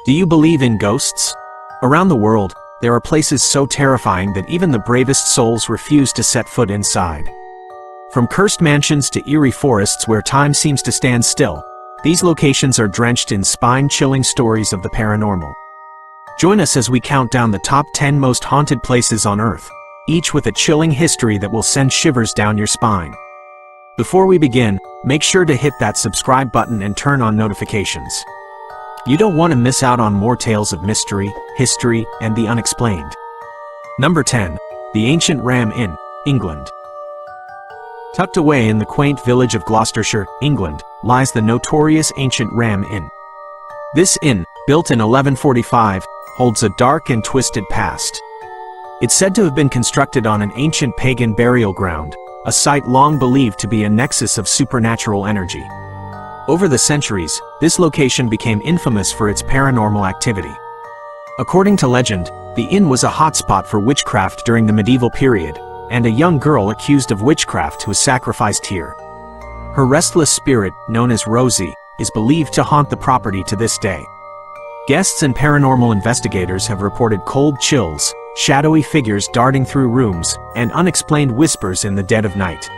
Do you believe in ghosts? Around the world, there are places so terrifying that even the bravest souls refuse to set foot inside. From cursed mansions to eerie forests where time seems to stand still, these locations are drenched in spine-chilling stories of the paranormal. Join us as we count down the top 10 most haunted places on Earth, each with a chilling history that will send shivers down your spine. Before we begin, make sure to hit that subscribe button and turn on notifications. You don't want to miss out on more tales of mystery, history, and the unexplained. Number 10. The Ancient Ram Inn, England. Tucked away in the quaint village of Gloucestershire, England, lies the notorious Ancient Ram Inn. This inn, built in 1145, holds a dark and twisted past. It's said to have been constructed on an ancient pagan burial ground, a site long believed to be a nexus of supernatural energy. Over the centuries, this location became infamous for its paranormal activity. According to legend, the inn was a hotspot for witchcraft during the medieval period, and a young girl accused of witchcraft was sacrificed here. Her restless spirit, known as Rosie, is believed to haunt the property to this day. Guests and paranormal investigators have reported cold chills, shadowy figures darting through rooms, and unexplained whispers in the dead of night.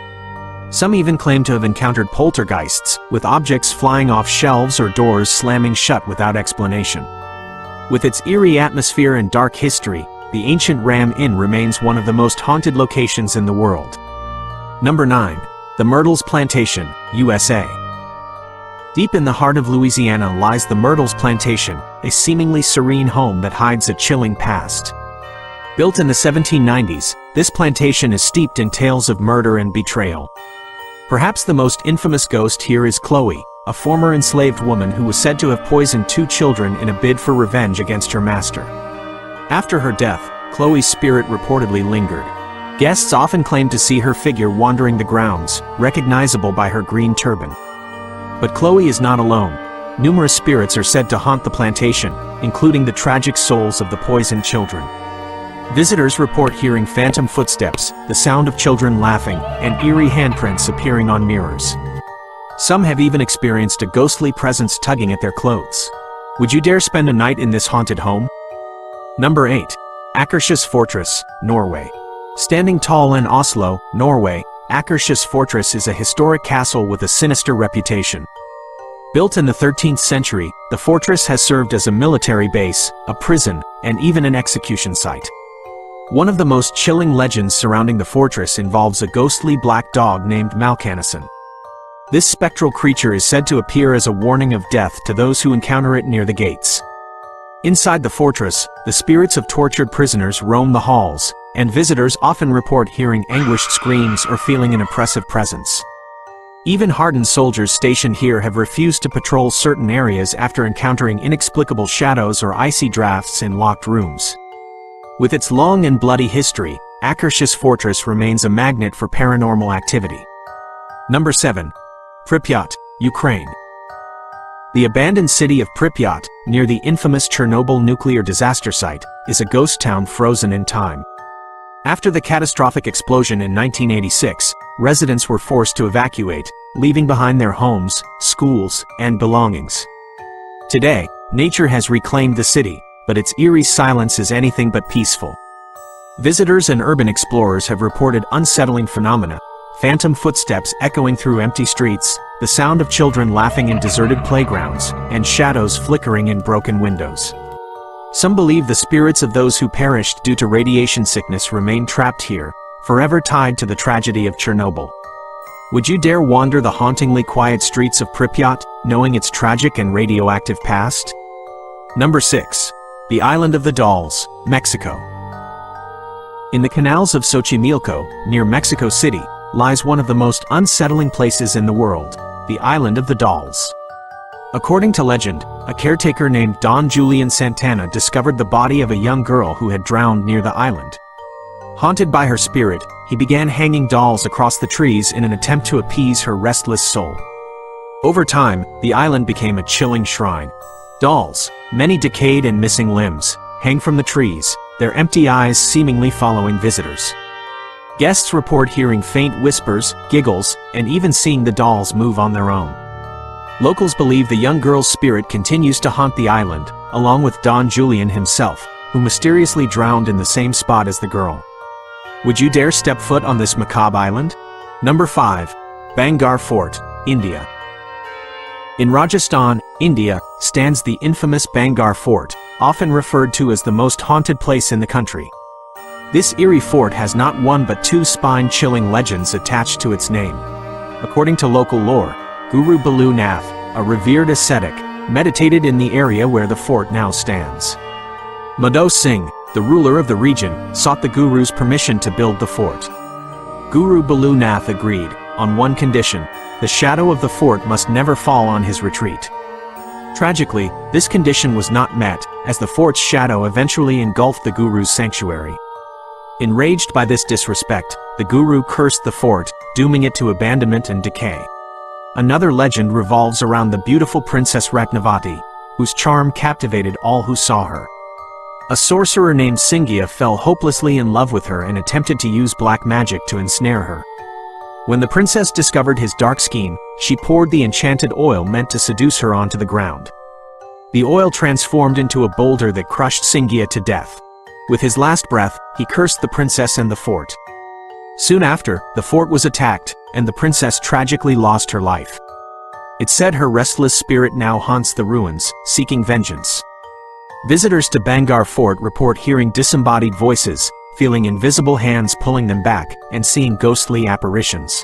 Some even claim to have encountered poltergeists, with objects flying off shelves or doors slamming shut without explanation. With its eerie atmosphere and dark history, the Ancient Ram Inn remains one of the most haunted locations in the world. Number 9. The Myrtles Plantation, USA. Deep in the heart of Louisiana lies the Myrtles Plantation, a seemingly serene home that hides a chilling past. Built in the 1790s, this plantation is steeped in tales of murder and betrayal. Perhaps the most infamous ghost here is Chloe, a former enslaved woman who was said to have poisoned 2 children in a bid for revenge against her master. After her death, Chloe's spirit reportedly lingered. Guests often claimed to see her figure wandering the grounds, recognizable by her green turban. But Chloe is not alone. Numerous spirits are said to haunt the plantation, including the tragic souls of the poisoned children. Visitors report hearing phantom footsteps, the sound of children laughing, and eerie handprints appearing on mirrors. Some have even experienced a ghostly presence tugging at their clothes. Would you dare spend a night in this haunted home? Number 8. Akershus Fortress, Norway. Standing tall in Oslo, Norway, Akershus Fortress is a historic castle with a sinister reputation. Built in the 13th century, the fortress has served as a military base, a prison, and even an execution site. One of the most chilling legends surrounding the fortress involves a ghostly black dog named Malcanison. This spectral creature is said to appear as a warning of death to those who encounter it near the gates. Inside the fortress, the spirits of tortured prisoners roam the halls, and visitors often report hearing anguished screams or feeling an oppressive presence. Even hardened soldiers stationed here have refused to patrol certain areas after encountering inexplicable shadows or icy drafts in locked rooms. With its long and bloody history, Akershus Fortress remains a magnet for paranormal activity. Number 7. Pripyat, Ukraine. The abandoned city of Pripyat, near the infamous Chernobyl nuclear disaster site, is a ghost town frozen in time. After the catastrophic explosion in 1986, residents were forced to evacuate, leaving behind their homes, schools, and belongings. Today, nature has reclaimed the city, but its eerie silence is anything but peaceful. Visitors and urban explorers have reported unsettling phenomena: phantom footsteps echoing through empty streets, the sound of children laughing in deserted playgrounds, and shadows flickering in broken windows. Some believe the spirits of those who perished due to radiation sickness remain trapped here, forever tied to the tragedy of Chernobyl. Would you dare wander the hauntingly quiet streets of Pripyat, knowing its tragic and radioactive past? Number 6. The Island of the Dolls, Mexico. In the canals of Xochimilco, near Mexico City, lies one of the most unsettling places in the world, the Island of the Dolls. According to legend, a caretaker named Don Julian Santana discovered the body of a young girl who had drowned near the island. Haunted by her spirit, he began hanging dolls across the trees in an attempt to appease her restless soul. Over time, the island became a chilling shrine. Dolls, many decayed and missing limbs, hang from the trees, their empty eyes seemingly following visitors. Guests report hearing faint whispers, giggles, and even seeing the dolls move on their own. Locals believe the young girl's spirit continues to haunt the island, along with Don Julian himself, who mysteriously drowned in the same spot as the girl. Would you dare step foot on this macabre island? Number 5. Bhangarh Fort, India. In Rajasthan, India, stands the infamous Bhangarh Fort, often referred to as the most haunted place in the country. This eerie fort has not one but two spine-chilling legends attached to its name. According to local lore, Guru Balu Nath, a revered ascetic, meditated in the area where the fort now stands. Madho Singh, the ruler of the region, sought the Guru's permission to build the fort. Guru Balu Nath agreed, on one condition: the shadow of the fort must never fall on his retreat. Tragically, this condition was not met, as the fort's shadow eventually engulfed the Guru's sanctuary. Enraged by this disrespect, the Guru cursed the fort, dooming it to abandonment and decay. Another legend revolves around the beautiful Princess Ratnavati, whose charm captivated all who saw her. A sorcerer named Singhiya fell hopelessly in love with her and attempted to use black magic to ensnare her. When the princess discovered his dark scheme, she poured the enchanted oil meant to seduce her onto the ground. The oil transformed into a boulder that crushed Singhiya to death. With his last breath, he cursed the princess and the fort. Soon after, the fort was attacked, and the princess tragically lost her life. It's said her restless spirit now haunts the ruins, seeking vengeance. Visitors to Bhangarh Fort report hearing disembodied voices, feeling invisible hands pulling them back, and seeing ghostly apparitions.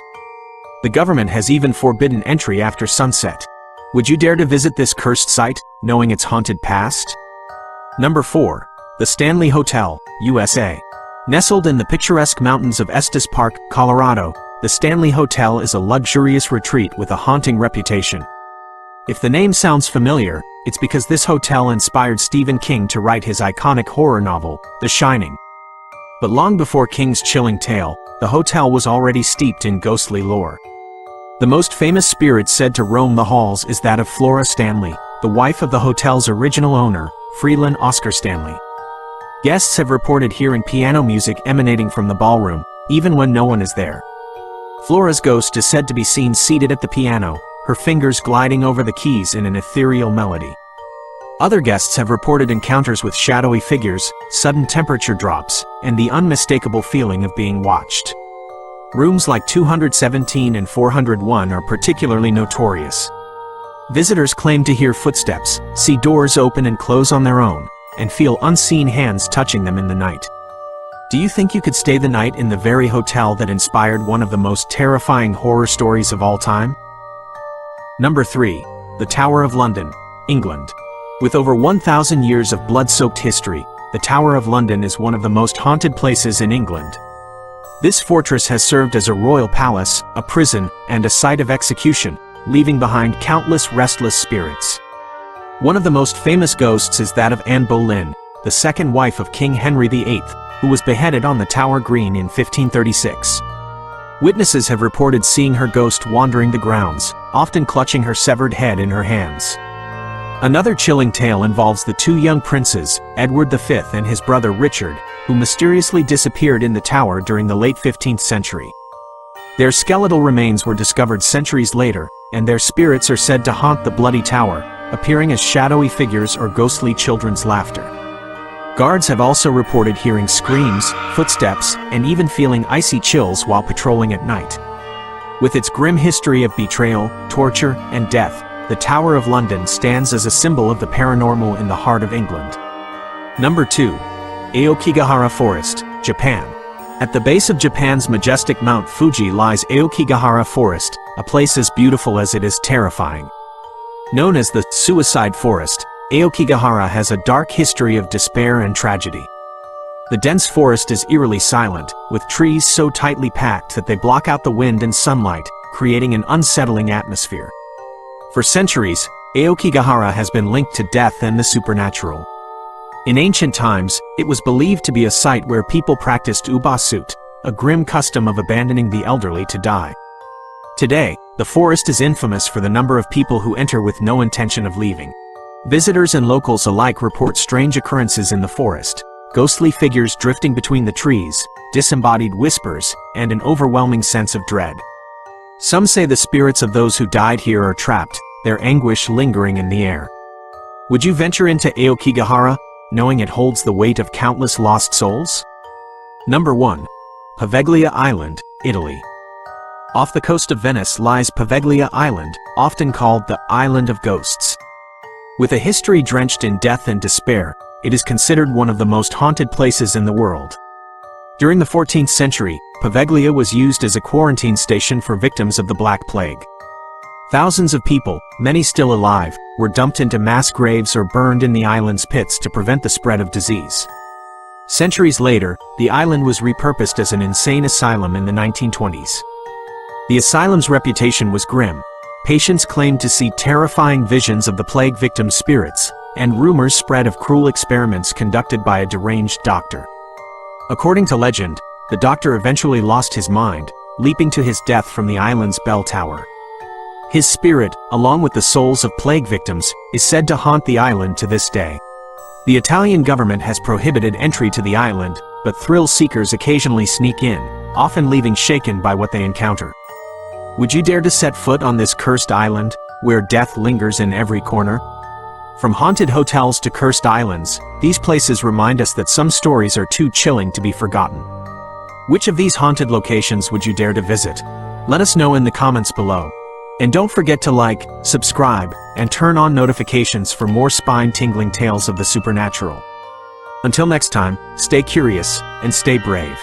The government has even forbidden entry after sunset. Would you dare to visit this cursed site, knowing its haunted past? Number 4. The Stanley Hotel, USA. Nestled in the picturesque mountains of Estes Park, Colorado, the Stanley Hotel is a luxurious retreat with a haunting reputation. If the name sounds familiar, it's because this hotel inspired Stephen King to write his iconic horror novel, The Shining. But long before King's chilling tale, the hotel was already steeped in ghostly lore. The most famous spirit said to roam the halls is that of Flora Stanley, the wife of the hotel's original owner, Freeland Oscar Stanley. Guests have reported hearing piano music emanating from the ballroom, even when no one is there. Flora's ghost is said to be seen seated at the piano, her fingers gliding over the keys in an ethereal melody. Other guests have reported encounters with shadowy figures, sudden temperature drops, and the unmistakable feeling of being watched. Rooms like 217 and 401 are particularly notorious. Visitors claim to hear footsteps, see doors open and close on their own, and feel unseen hands touching them in the night. Do you think you could stay the night in the very hotel that inspired one of the most terrifying horror stories of all time? Number 3. The Tower of London, England. With over 1,000 years of blood-soaked history, the Tower of London is one of the most haunted places in England. This fortress has served as a royal palace, a prison, and a site of execution, leaving behind countless restless spirits. One of the most famous ghosts is that of Anne Boleyn, the second wife of King Henry VIII, who was beheaded on the Tower Green in 1536. Witnesses have reported seeing her ghost wandering the grounds, often clutching her severed head in her hands. Another chilling tale involves the two young princes, Edward V and his brother Richard, who mysteriously disappeared in the tower during the late 15th century. Their skeletal remains were discovered centuries later, and their spirits are said to haunt the bloody tower, appearing as shadowy figures or ghostly children's laughter. Guards have also reported hearing screams, footsteps, and even feeling icy chills while patrolling at night. With its grim history of betrayal, torture, and death, the Tower of London stands as a symbol of the paranormal in the heart of England. Number 2. Aokigahara Forest, Japan. At the base of Japan's majestic Mount Fuji lies Aokigahara Forest, a place as beautiful as it is terrifying. Known as the Suicide Forest, Aokigahara has a dark history of despair and tragedy. The dense forest is eerily silent, with trees so tightly packed that they block out the wind and sunlight, creating an unsettling atmosphere. For centuries, Aokigahara has been linked to death and the supernatural. In ancient times, it was believed to be a site where people practiced ubasut, a grim custom of abandoning the elderly to die. Today, the forest is infamous for the number of people who enter with no intention of leaving. Visitors and locals alike report strange occurrences in the forest, ghostly figures drifting between the trees, disembodied whispers, and an overwhelming sense of dread. Some say the spirits of those who died here are trapped, their anguish lingering in the air. Would you venture into Aokigahara, knowing it holds the weight of countless lost souls? Number 1. Poveglia Island, Italy. Off the coast of Venice lies Poveglia Island, often called the Island of Ghosts. With a history drenched in death and despair, it is considered one of the most haunted places in the world. During the 14th century, Poveglia was used as a quarantine station for victims of the Black Plague. Thousands of people, many still alive, were dumped into mass graves or burned in the island's pits to prevent the spread of disease. Centuries later, the island was repurposed as an insane asylum in the 1920s. The asylum's reputation was grim. Patients claimed to see terrifying visions of the plague victims' spirits, and rumors spread of cruel experiments conducted by a deranged doctor. According to legend, the doctor eventually lost his mind, leaping to his death from the island's bell tower. His spirit, along with the souls of plague victims, is said to haunt the island to this day. The Italian government has prohibited entry to the island, but thrill seekers occasionally sneak in, often leaving shaken by what they encounter. Would you dare to set foot on this cursed island, where death lingers in every corner? From haunted hotels to cursed islands, these places remind us that some stories are too chilling to be forgotten. Which of these haunted locations would you dare to visit? Let us know in the comments below. And don't forget to like, subscribe, and turn on notifications for more spine-tingling tales of the supernatural. Until next time, stay curious and stay brave.